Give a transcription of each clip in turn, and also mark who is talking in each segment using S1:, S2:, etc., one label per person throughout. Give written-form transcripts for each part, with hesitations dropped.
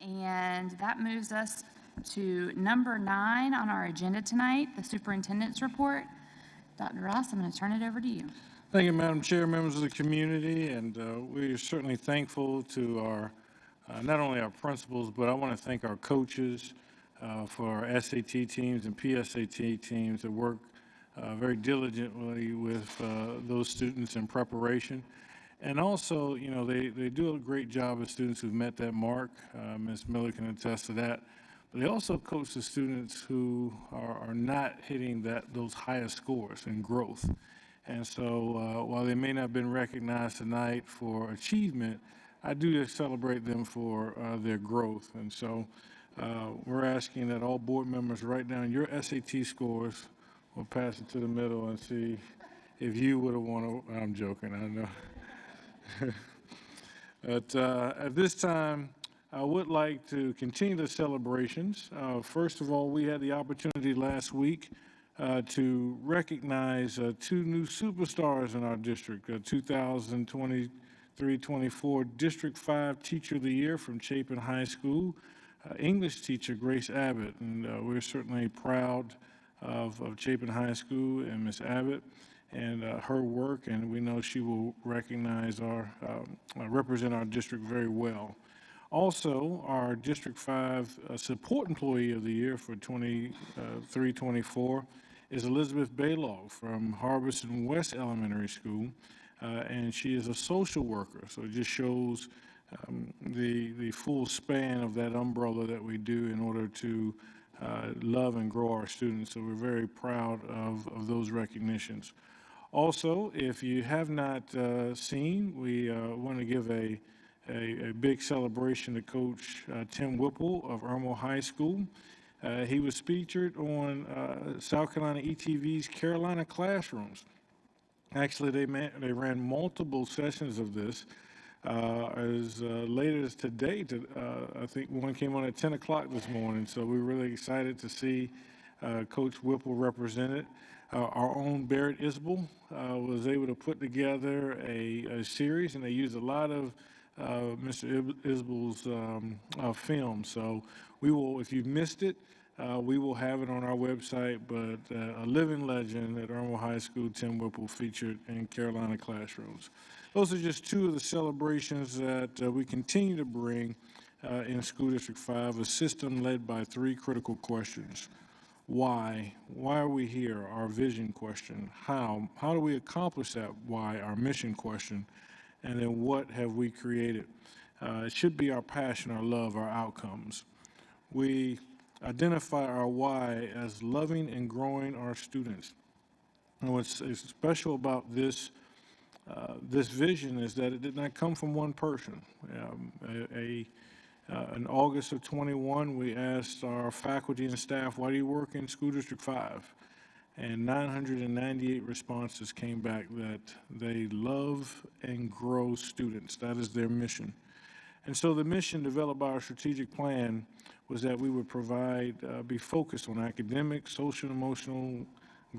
S1: And that moves us to number 9 on our agenda tonight, the superintendent's report. Dr. Ross, I'm going to turn it over to you.
S2: Thank you, Madam Chair, members of the community, and we are certainly thankful to our, not only our principals, but I want to thank our coaches for our SAT teams and PSAT teams that work very diligently with those students in preparation. And also, you know, they do a great job of students who've met that mark. Ms. Miller can attest to that. But they also coach the students who are not hitting those highest scores in growth. And so while they may not have been recognized tonight for achievement, I do celebrate them for their growth. And so we're asking that all board members write down your SAT scores. We'll pass it to the middle and see if you would have won. I'm joking, I know. But at this time, I would like to continue the celebrations. First of all, we had the opportunity last week to recognize 2 new superstars in our district, 2023-24 District 5 Teacher of the Year from Chapin High School, English teacher Grace Abbott. And we're certainly proud of Chapin High School and Ms. Abbott and her work, and we know she will recognize represent our district very well. Also, our District 5 Support Employee of the Year for 23-24 is Elizabeth Baylog from Harbison West Elementary School, and she is a social worker, so it just shows the full span of that umbrella that we do in order to love and grow our students, so we're very proud of those recognitions. Also, if you have not seen, we want to give a big celebration to Coach Tim Whipple of Irmo High School. He was featured on South Carolina ETV's Carolina Classrooms. Actually, they ran multiple sessions of this as late as today. I think one came on at 10 o'clock this morning, so we're really excited to see Coach Whipple represented. Our own Barrett Isbell was able to put together a series, and they used a lot of Mr. Isbell's film. So we will, if you've missed it, we will have it on our website, but a living legend at Irmo High School, Tim Whipple, featured in Carolina Classrooms. Those are just 2 of the celebrations that we continue to bring in School District 5, a system led by 3 critical questions. Why? Why are we here? Our vision question. How? How do we accomplish that? Why? Our mission question. And then what have we created? It should be our passion, our love, our outcomes. We identify our why as loving and growing our students. And what's special about this vision is that it did not come from one person. In August of 21, we asked our faculty and staff, why do you work in School District 5? And 998 responses came back that they love and grow students. That is their mission. And so the mission developed by our strategic plan was that we would be focused on academic, social, and emotional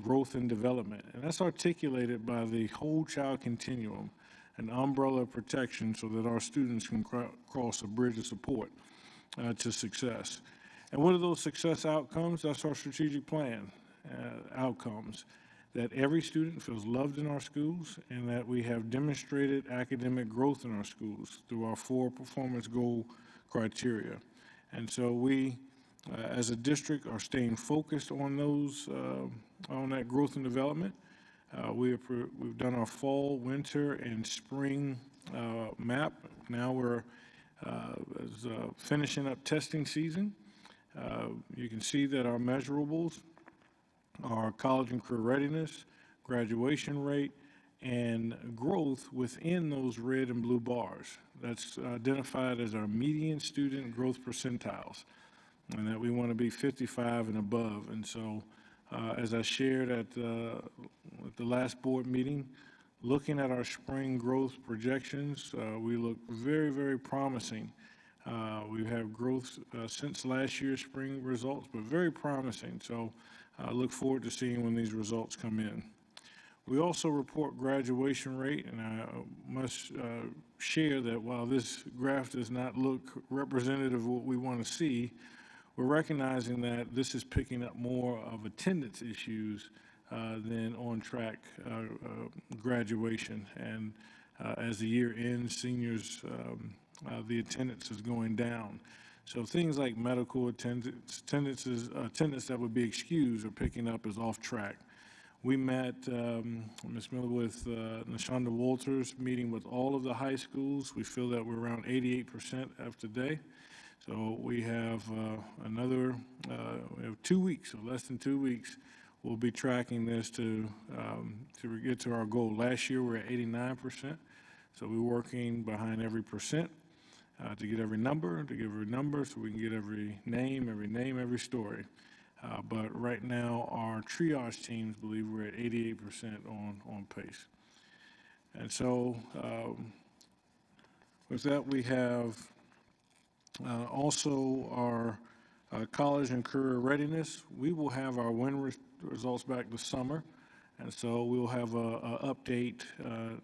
S2: growth and development. And that's articulated by the whole child continuum, an umbrella of protection so that our students can cross a bridge of support to success. And what are those success outcomes? That's our strategic plan outcomes, that every student feels loved in our schools and that we have demonstrated academic growth in our schools through our 4 performance goal criteria. And so we, as a district, are staying focused on those, on that growth and development. We've done our fall, winter, and spring map. Now we're finishing up testing season. You can see that our measurables are college and career readiness, graduation rate, and growth within those red and blue bars. That's identified as our median student growth percentiles, and that we want to be 55 and above. And so as I shared at the last board meeting, looking at our spring growth projections, we look very, very promising. We have growth since last year's spring results, but very promising. So I look forward to seeing when these results come in. We also report graduation rate, and I must share that while this graph does not look representative of what we want to see, we're recognizing that this is picking up more of attendance issues than on-track graduation. And as the year ends, seniors, the attendance is going down. So things like medical attendance that would be excused are picking up as off-track. We met, Ms. Miller, with Nashonda Walters, meeting with all of the high schools. We feel that we're around 88% of today. So we have we have 2 weeks, so less than 2 weeks. We'll be tracking this to get to our goal. Last year, we were at 89%. So we're working behind every percent to get every number, so we can get every name, every story. But right now, our triage teams believe we're at 88% on pace. And so with that, we have also our college and career readiness. We will have our results back this summer. And so we'll have a update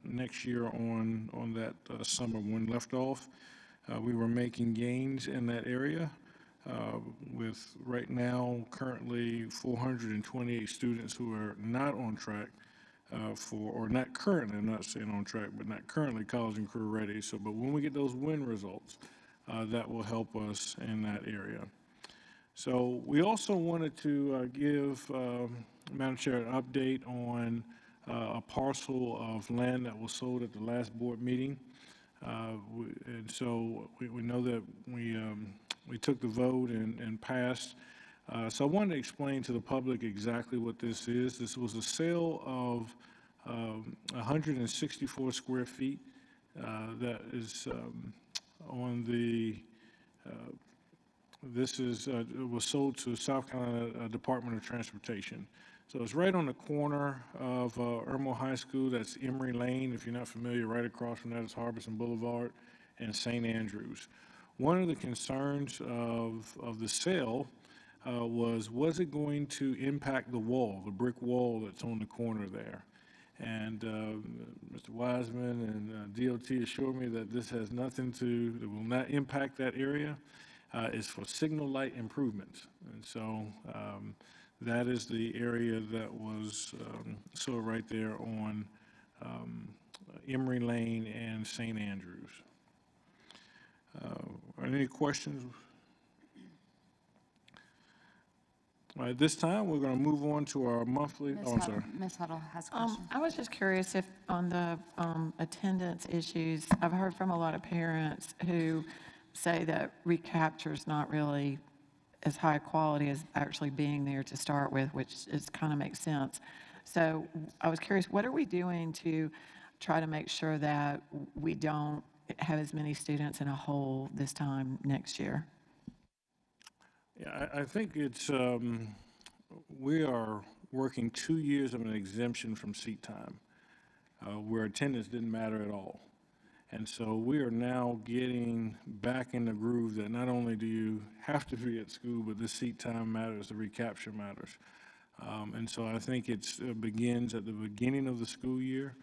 S2: next year on that summer when left off. We were making gains in that area. With right now currently 428 students who are not on track or not currently, I'm not saying on track, but not currently college and career ready. So, but when we get those win results, that will help us in that area. So we also wanted to give Madam Chair an update on a parcel of land that was sold at the last board meeting. And so we know that we took the vote and passed. So I wanted to explain to the public exactly what this is. This was a sale of 164 square feet that is on the, it was sold to South Carolina Department of Transportation. So it's right on the corner of Irmo High School. That's Emory Lane. If you're not familiar, right across from that is Harbison Boulevard and St. Andrews. One of the concerns of the sale was it going to impact the wall, the brick wall that's on the corner there? And Mr. Wiseman and DOT assured me that this has nothing to, it will not impact that area. It's for signal light improvements. And so that is the area that was sold right there on Emory Lane and St. Andrews. Are there any questions? All right, this time we're going to move on to our monthly. Oh, I'm sorry.
S1: Ms. Huddle has a question.
S3: I was just curious if on the attendance issues, I've heard from a lot of parents who say that recapture is not really as high quality as actually being there to start with, which is kind of makes sense. So I was curious, what are we doing to try to make sure that we don't have as many students in a hole this time next year?
S2: Yeah, I think it's, we are working 2 years of an exemption from seat time, where attendance didn't matter at all. And so we are now getting back in the groove that not only do you have to be at school, but the seat time matters, the recapture matters. And so I think it begins at the beginning of the school year,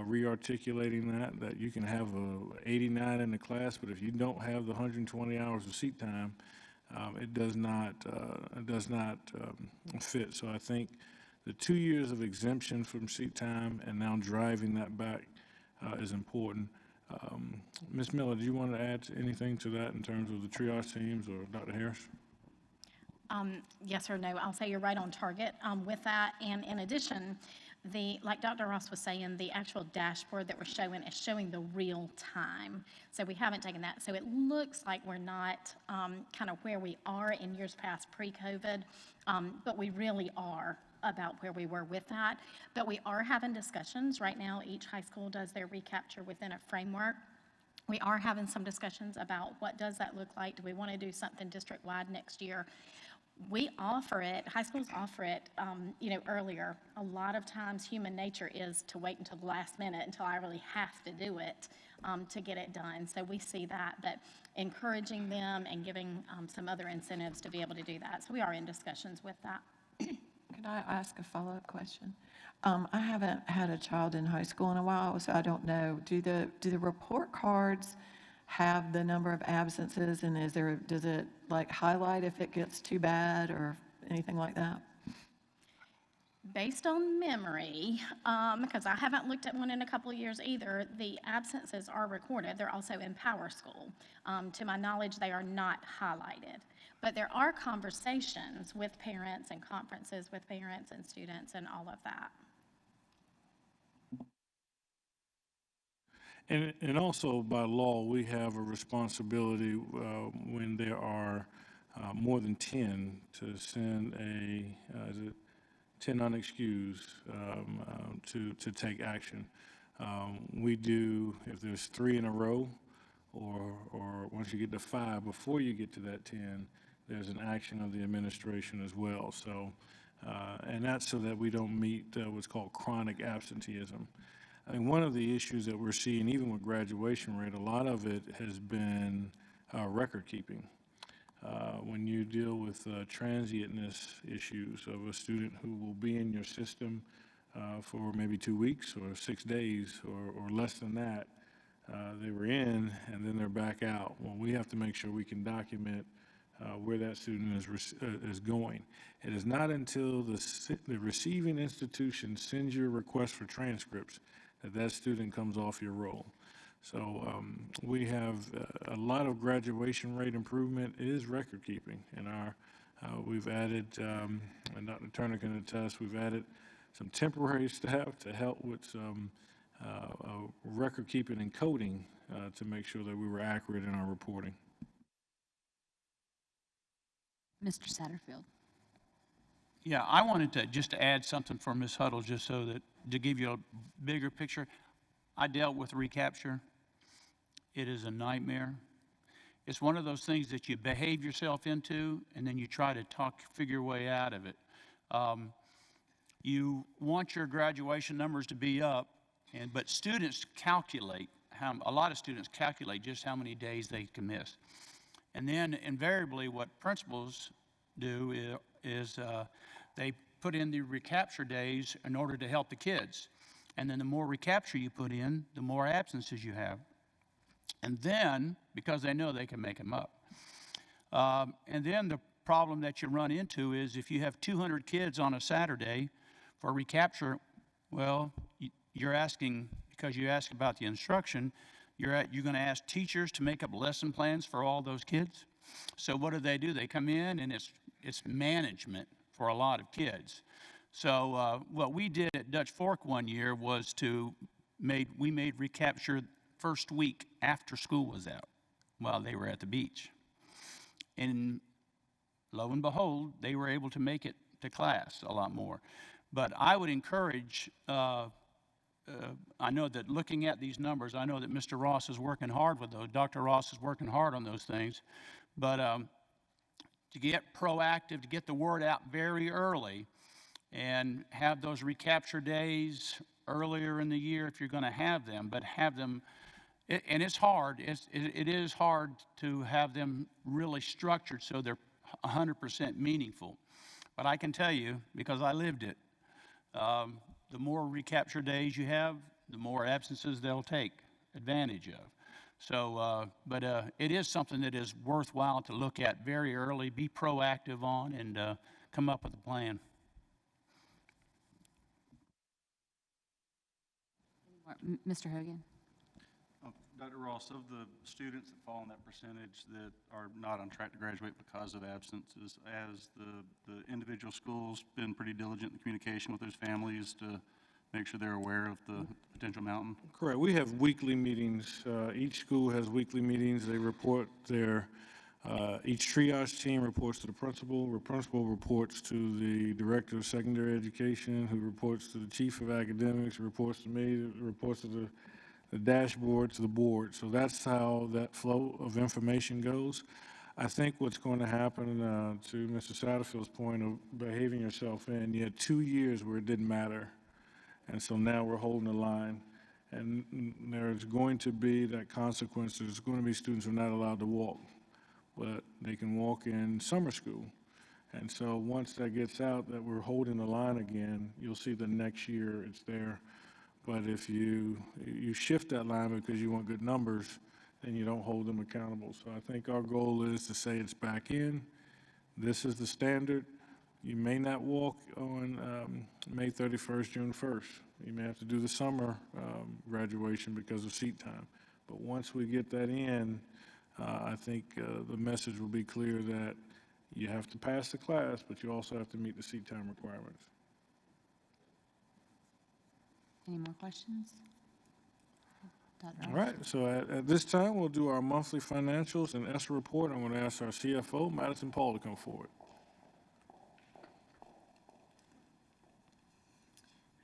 S2: re-articulating that you can have 89 in the class, but if you don't have the 120 hours of seat time, it does not fit. So I think the 2 years of exemption from seat time and now driving that back is important. Ms. Miller, do you want to add anything to that in terms of the triage teams, or Dr. Harris?
S4: Yes or no, I'll say you're right on target with that. And in addition, like Dr. Ross was saying, the actual dashboard that we're showing is showing the real time. So we haven't taken that. So it looks like we're not kind of where we are in years past pre-COVID, but we really are about where we were with that. But we are having discussions right now. Each high school does their recapture within a framework. We are having some discussions about what does that look like. Do we want to do something district-wide next year? We offer it, high schools offer it, earlier. A lot of times human nature is to wait until the last minute, until I really have to do it to get it done. So we see that, but encouraging them and giving some other incentives to be able to do that. So we are in discussions with that.
S3: Could I ask a follow-up question? I haven't had a child in high school in a while, so I don't know. Do the report cards have the number of absences, and does it like highlight if it gets too bad or anything like that?
S4: Based on memory, because I haven't looked at one in a couple of years either, the absences are recorded. They're also in Power School. To my knowledge, they are not highlighted. But there are conversations with parents and conferences with parents and students and all of that.
S2: And also by law, we have a responsibility when there are more than 10 to send is it 10 unexcused to take action. We do, if there's 3 in a row, or once you get to 5, before you get to that 10, there's an action of the administration as well. So, and that's so that we don't meet what's called chronic absenteeism. I think one of the issues that we're seeing, even with graduation rate, a lot of it has been record keeping. When you deal with transientness issues of a student who will be in your system for maybe 2 weeks or 6 days or less than that, they were in and then they're back out. Well, we have to make sure we can document where that student is going. It is not until the receiving institution sends you a request for transcripts that student comes off your roll. So we have a lot of graduation rate improvement is record keeping, and we've added, and Dr. Turner can attest, we've added some temporary staff to help with some record keeping and coding to make sure that we were accurate in our reporting.
S1: Mr. Satterfield.
S5: Yeah, I wanted to just add something for Ms. Huddle, just so that, to give you a bigger picture. I dealt with recapture. It is a nightmare. It's one of those things that you behave yourself into, and then you try to figure your way out of it. You want your graduation numbers to be up, but students calculate, a lot of students calculate just how many days they can miss. And then invariably what principals do is they put in the recapture days in order to help the kids. And then the more recapture you put in, the more absences you have. And then, because they know they can make them up. And then the problem that you run into is if you have 200 kids on a Saturday for recapture, well, you're asking, because you asked about the instruction, you're going to ask teachers to make up lesson plans for all those kids. So what do? They come in and it's management for a lot of kids. So what we did at Dutch Fork one year was we made recapture first week after school was out while they were at the beach. And lo and behold, they were able to make it to class a lot more. But I would encourage, I know that looking at these numbers, I know that Mr. Ross is working hard with those. Dr. Ross is working hard on those things. But to get proactive, to get the word out very early and have those recapture days earlier in the year if you're going to have them, but have them, and it's hard. It is hard to have them really structured so they're 100% meaningful. But I can tell you, because I lived it, the more recapture days you have, the more absences they'll take advantage of. So, but it is something that is worthwhile to look at very early, be proactive on, and come up with a plan.
S1: Mr. Hogan.
S6: Dr. Ross, of the students that fall in that percentage that are not on track to graduate because of absences, has the individual schools been pretty diligent in communication with those families to make sure they're aware of the potential mountain?
S2: Correct. We have weekly meetings. Each school has weekly meetings. They report each triage team reports to the principal. The principal reports to the director of secondary education, who reports to the chief of academics, reports to me, reports to the dashboard, to the board. So that's how that flow of information goes. I think what's going to happen, to Mr. Satterfield's point of behaving yourself in, you had 2 years where it didn't matter. And so now we're holding the line. And there's going to be that consequence. There's going to be students who are not allowed to walk, but they can walk in summer school. And so once that gets out, that we're holding the line again, you'll see the next year it's there. But if you shift that line because you want good numbers, then you don't hold them accountable. So I think our goal is to say it's back in. This is the standard. You may not walk on May 31st, June 1st. You may have to do the summer graduation because of seat time. But once we get that in, I think the message will be clear that you have to pass the class, but you also have to meet the seat time requirements.
S1: Any more questions? Dr.
S2: All
S1: Ross?
S2: right, so at this time, we'll do our monthly financials and ESSA report. I'm going to ask our CFO, Madison Paul, to come forward.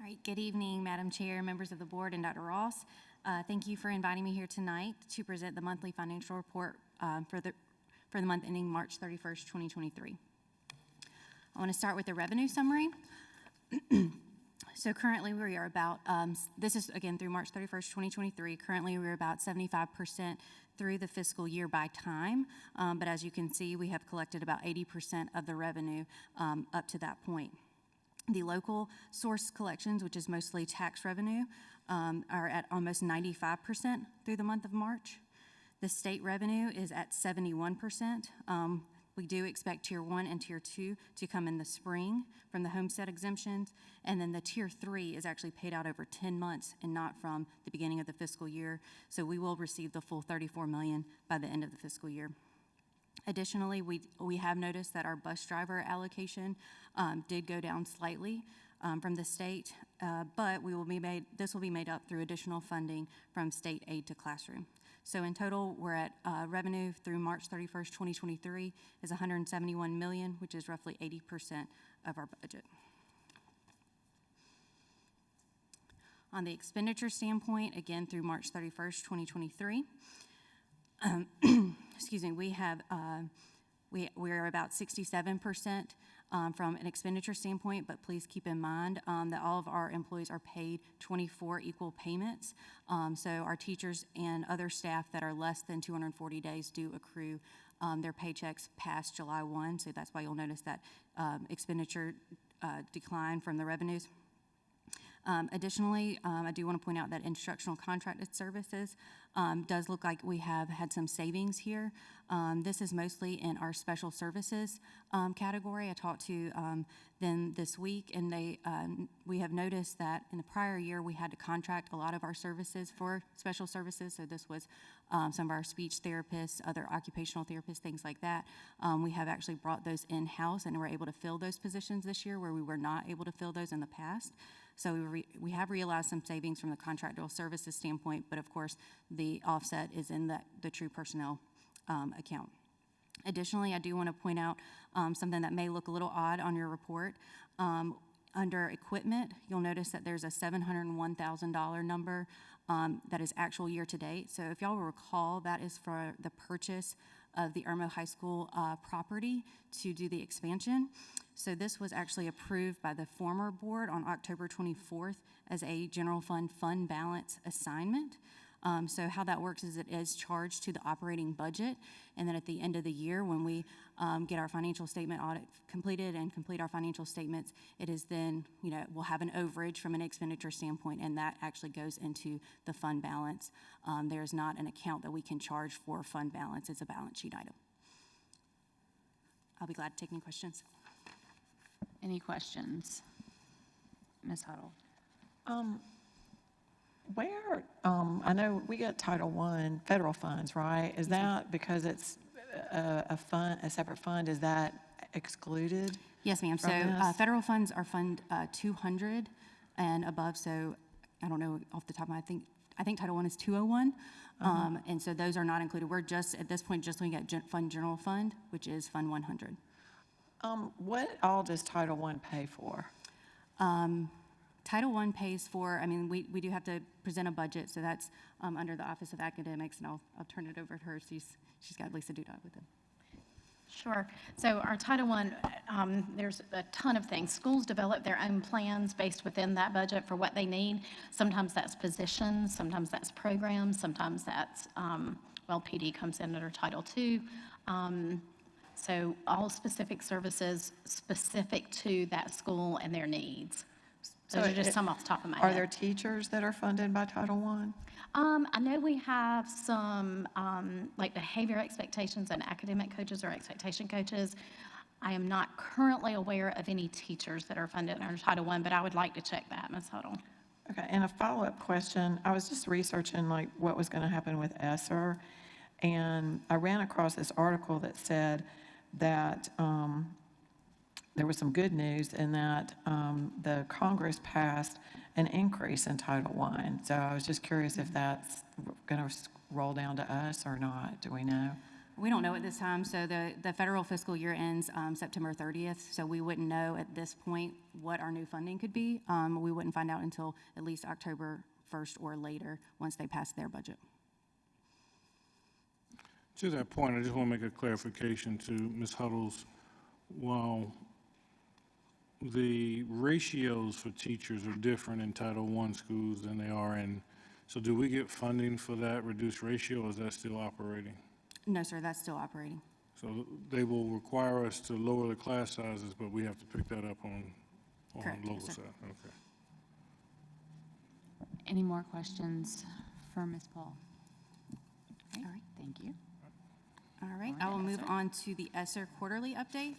S7: All right, good evening, Madam Chair, members of the board, and Dr. Ross. Thank you for inviting me here tonight to present the monthly financial report for the month ending March 31st, 2023. I want to start with the revenue summary. So currently we are about, this is again through March 31st, 2023. Currently we're about 75% through the fiscal year by time. But as you can see, we have collected about 80% of the revenue up to that point. The local source collections, which is mostly tax revenue, are at almost 95% through the month of March. The state revenue is at 71%. We do expect Tier 1 and Tier 2 to come in the spring from the homestead exemptions, and then the Tier 3 is actually paid out over 10 months and not from the beginning of the fiscal year, so we will receive the full $34 million by the end of the fiscal year. Additionally, we have noticed that our bus driver allocation did go down slightly from the state, but this will be made up through additional funding from state aid to classroom. So in total, we're at revenue through March 31st, 2023 is $171 million, which is roughly 80% of our budget. On the expenditure standpoint, again through March 31st, 2023, excuse me, we are about 67% from an expenditure standpoint, but please keep in mind that all of our employees are paid 24 equal payments. So our teachers and other staff that are less than 240 days do accrue their paychecks past July 1. So that's why you'll notice that expenditure decline from the revenues. Additionally, I do want to point out that instructional contracted services does look like we have had some savings here. This is mostly in our special services category. I talked to them this week, and we have noticed that in the prior year we had to contract a lot of our services for special services. So this was some of our speech therapists, other occupational therapists, things like that. We have actually brought those in-house, and we're able to fill those positions this year where we were not able to fill those in the past. So we have realized some savings from the contractual services standpoint, but of course the offset is in the true personnel account. Additionally, I do want to point out something that may look a little odd on your report. Under equipment, you'll notice that there's a $701,000 number that is actual year to date. So if y'all will recall, that is for the purchase of the Irmo High School property to do the expansion. So this was actually approved by the former board on October 24th as a general fund balance assignment. So how that works is it is charged to the operating budget, and then at the end of the year, when we get our financial statement audit completed and complete our financial statements, it is then, we'll have an overage from an expenditure standpoint, and that actually goes into the fund balance. There's not an account that we can charge for fund balance. It's a balance sheet item. I'll be glad to take any questions.
S1: Any questions? Ms. Huddle?
S3: I know we get Title I federal funds, right? Is that because it's a separate fund, is that excluded?
S7: Yes, ma'am. So federal funds are Fund 200 and above. So I don't know off the top of my head, I think Title I is 201. And so those are not included. We're just, at this point, just looking at General Fund, which is Fund 100.
S3: What all does Title I pay for?
S7: Title I pays for, we do have to present a budget, so that's under the Office of Academics, and I'll turn it over to her. She's got Lisa Dudot with it.
S4: Sure. So our Title I, there's a ton of things. Schools develop their own plans based within that budget for what they need. Sometimes that's positions, sometimes that's programs, sometimes that's, PD comes in under Title II. So all specific services specific to that school and their needs. Those
S3: So
S4: are just some off the top of my
S3: Are
S4: head.
S3: there teachers that are funded by Title I?
S4: I know we have some, like behavior expectations and academic coaches or expectation coaches. I am not currently aware of any teachers that are funded under Title I, but I would like to check that, Ms. Huddle.
S3: Okay, and a follow-up question. I was just researching like what was going to happen with ESSER, and I ran across this article that said that there was some good news in that the Congress passed an increase in Title I. So I was just curious if that's going to roll down to us or not. Do we know?
S7: We don't know at this time, so the federal fiscal year ends September 30th, so we wouldn't know at this point what our new funding could be. We wouldn't find out until at least October 1st or later, once they pass their budget.
S2: To that point, I just want to make a clarification to Ms. Huddle's. While the ratios for teachers are different in Title I schools than they are in, so do we get funding for that reduced ratio, or is that still operating?
S7: No, sir, that's still operating.
S2: So they will require us to lower the class sizes, but we have to pick that up on
S7: Correct,
S2: the
S7: yes,
S2: local
S7: sir.
S2: side. Okay.
S1: Any more questions for Ms. Paul? All right, thank you.
S7: All right,
S1: On
S7: I
S1: to
S7: will move
S1: ESSER.
S7: on to the ESSER quarterly update.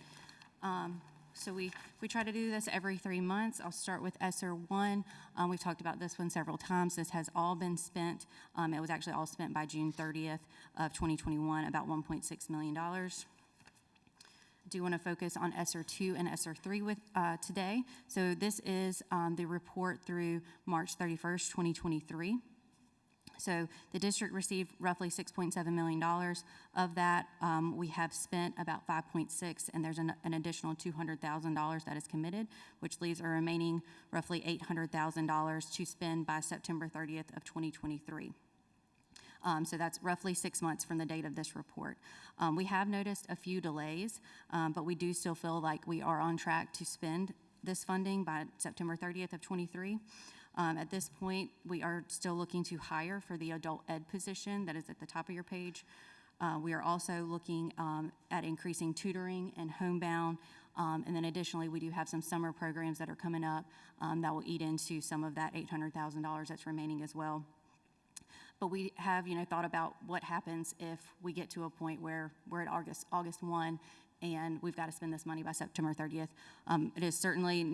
S7: So we try to do this every 3 months. I'll start with ESSER 1. We've talked about this one several times. This has all been spent. It was actually all spent by June 30th of 2021, about $1.6 million. Do want to focus on ESSER 2 and ESSER 3 with today. So this is the report through March 31st, 2023. So the district received roughly $6.7 million. Of that, we have spent about 5.6, and there's an additional $200,000 that is committed, which leaves a remaining roughly $800,000 to spend by September 30th of 2023. So that's roughly 6 months from the date of this report. We have noticed a few delays, but we do still feel like we are on track to spend this funding by September 30th of 23. At this point, we are still looking to hire for the adult ed position that is at the top of your page. We are also looking at increasing tutoring and homebound. And then additionally, we do have some summer programs that are coming up that will eat into some of that $800,000 that's remaining as well. But we have, thought about what happens if we get to a point where we're at August 1 and we've got to spend this money by September 30th. It is certainly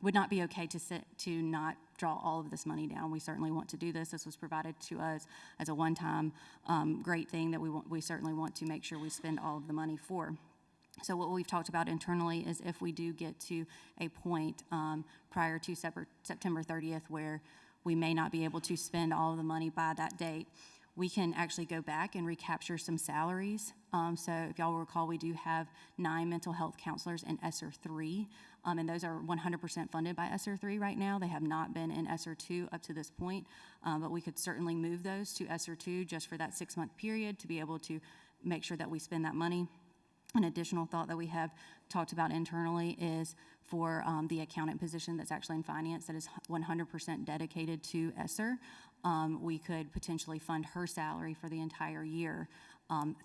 S7: would not be okay to not draw all of this money down. We certainly want to do this. This was provided to us as a one-time great thing that we certainly want to make sure we spend all of the money for. So what we've talked about internally is if we do get to a point prior to September 30th where we may not be able to spend all of the money by that date, we can actually go back and recapture some salaries. So if y'all will recall, we do have 9 mental health counselors in ESSER 3, and those are 100% funded by ESSER 3 right now. They have not been in ESSER 2 up to this point, but we could certainly move those to ESSER 2 just for that 6-month period to be able to make sure that we spend that money. An additional thought that we have talked about internally is for the accountant position that's actually in finance that is 100% dedicated to ESSER. We could potentially fund her salary for the entire year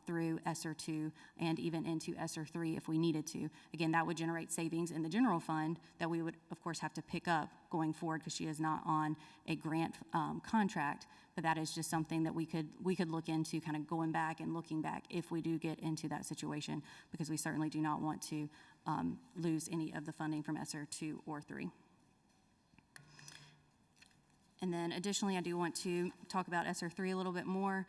S7: through ESSER 2 and even into ESSER 3 if we needed to. Again, that would generate savings in the general fund that we would, of course, have to pick up going forward because she is not on a grant contract. But that is just something that we could look into, kind of going back and looking back if we do get into that situation, because we certainly do not want to lose any of the funding from ESSER 2 or 3. And then additionally, I do want to talk about ESSER 3 a little bit more.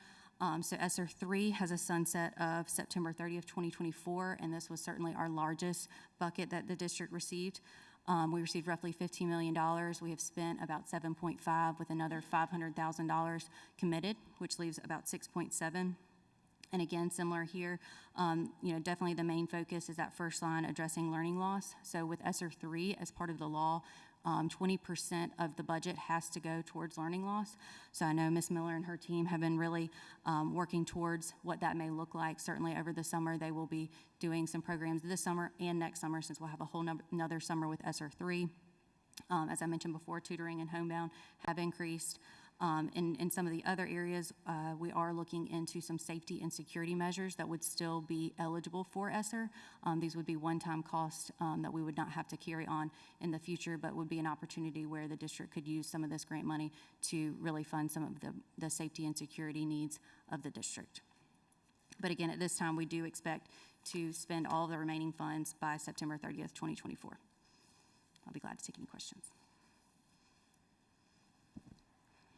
S7: So ESSER 3 has a sunset of September 30th, 2024, and this was certainly our largest bucket that the district received. We received roughly $15 million. We have spent about 7.5 with another $500,000 committed, which leaves about 6.7. And again, similar here, definitely the main focus is that first line addressing learning loss. So with ESSER 3, as part of the law, 20% of the budget has to go towards learning loss. So I know Ms. Miller and her team have been really working towards what that may look like. Certainly over the summer, they will be doing some programs this summer and next summer, since we'll have a whole another summer with ESSER 3. As I mentioned before, tutoring and homebound have increased. In some of the other areas, we are looking into some safety and security measures that would still be eligible for ESSER. These would be one-time costs that we would not have to carry on in the future, but would be an opportunity where the district could use some of this grant money to really fund some of the safety and security needs of the district. But again, at this time, we do expect to spend all of the remaining funds by September 30th, 2024. I'll be glad to take any questions.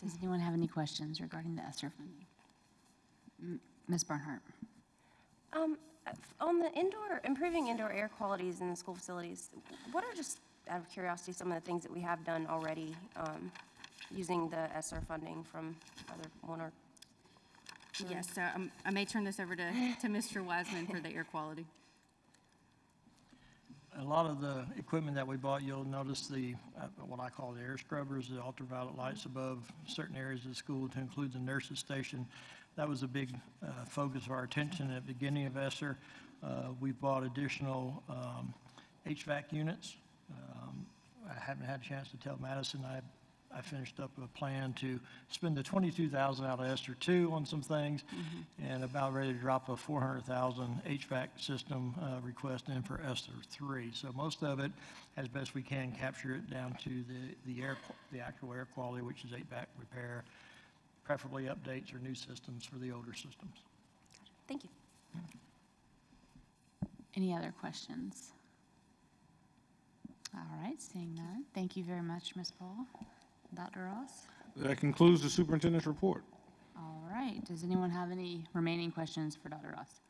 S1: Does anyone have any questions regarding the ESSER funding? Ms. Barnhart?
S8: On the improving indoor air qualities in the school facilities, what are, just out of curiosity, some of the things that we have done already using the ESSER funding from either one or?
S7: Yes, so I may turn this over to Mr. Wiseman for the air quality.
S9: A lot of the equipment that we bought, you'll notice the, what I call the air scrubbers, the ultraviolet lights above certain areas of the school to include the nurses station. That was a big focus of our attention at the beginning of ESSER. We bought additional HVAC units. I haven't had a chance to tell Madison, I finished up a plan to spend the $22,000 out of ESSER 2 on some things, and about ready to drop a $400,000 HVAC system request in for ESSER 3. So most of it, as best we can, capture it down to the actual air quality, which is HVAC repair, preferably updates or new systems for the older systems.
S8: Thank you.
S1: Any other questions? All right, seeing none. Thank you very much, Ms. Paul. Dr. Ross?
S2: That concludes the superintendent's report.
S1: All right, does anyone have any remaining questions for Dr. Ross?